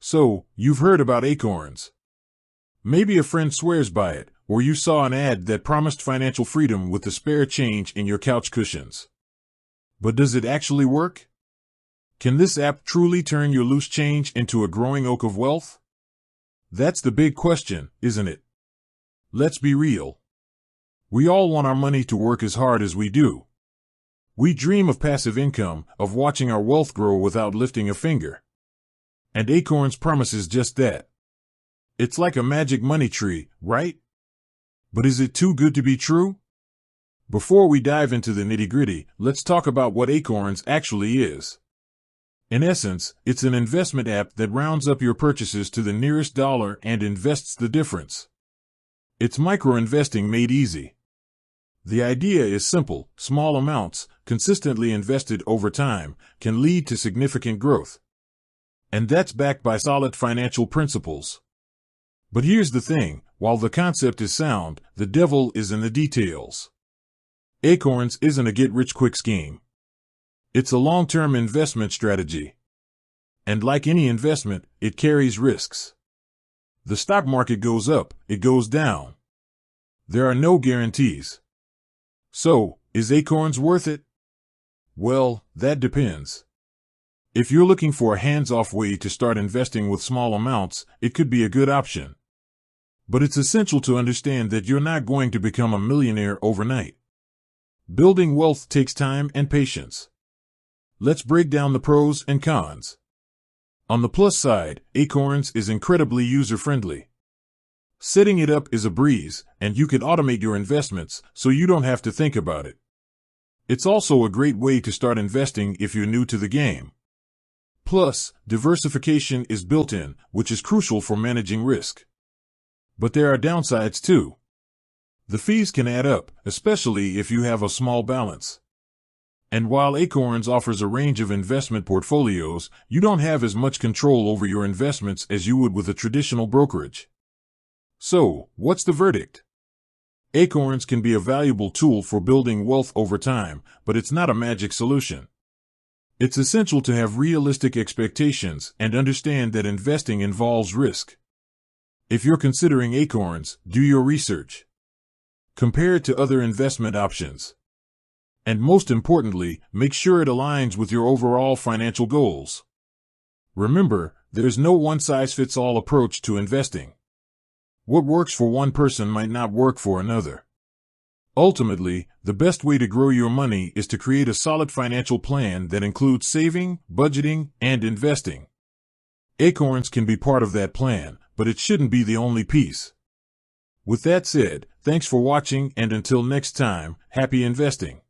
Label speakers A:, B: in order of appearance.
A: So, you've heard about Acorns. Maybe a friend swears by it, or you saw an ad that promised financial freedom with the spare change in your couch cushions. But does it actually work? Can this app truly turn your loose change into a growing oak of wealth? That's the big question, isn't it? Let's be real. We all want our money to work as hard as we do. We dream of passive income, of watching our wealth grow without lifting a finger. And Acorns promises just that. It's like a magic money tree, right? But is it too good to be true? Before we dive into the nitty-gritty, let's talk about what Acorns actually is. In essence, it's an investment app that rounds up your purchases to the nearest dollar and invests the difference. It's micro-investing made easy. The idea is simple: small amounts, consistently invested over time, can lead to significant growth. And that's backed by solid financial principles. But here's the thing, while the concept is sound, the devil is in the details. Acorns isn't a get-rich-quick scheme. It's a long-term investment strategy. And like any investment, it carries risks. The stock market goes up, it goes down. There are no guarantees. So, is Acorns worth it? Well, that depends. If you're looking for a hands-off way to start investing with small amounts, it could be a good option. But it's essential to understand that you're not going to become a millionaire overnight. Building wealth takes time and patience. Let's break down the pros and cons. On the plus side, Acorns is incredibly user-friendly. Setting it up is a breeze, and you can automate your investments so you don't have to think about it. It's also a great way to start investing if you're new to the game. Plus, diversification is built in, which is crucial for managing risk. But there are downsides too. The fees can add up, especially if you have a small balance. And while Acorns offers a range of investment portfolios, you don't have as much control over your investments as you would with a traditional brokerage. So, what's the verdict? Acorns can be a valuable tool for building wealth over time, but it's not a magic solution. It's essential to have realistic expectations and understand that investing involves risk. If you're considering Acorns, do your research. Compare it to other investment options. And most importantly, make sure it aligns with your overall financial goals. Remember, there's no one-size-fits-all approach to investing. What works for one person might not work for another. Ultimately, the best way to grow your money is to create a solid financial plan that includes saving, budgeting, and investing. Acorns can be part of that plan, but it shouldn't be the only piece. With that said, thanks for watching, and until next time, happy investing.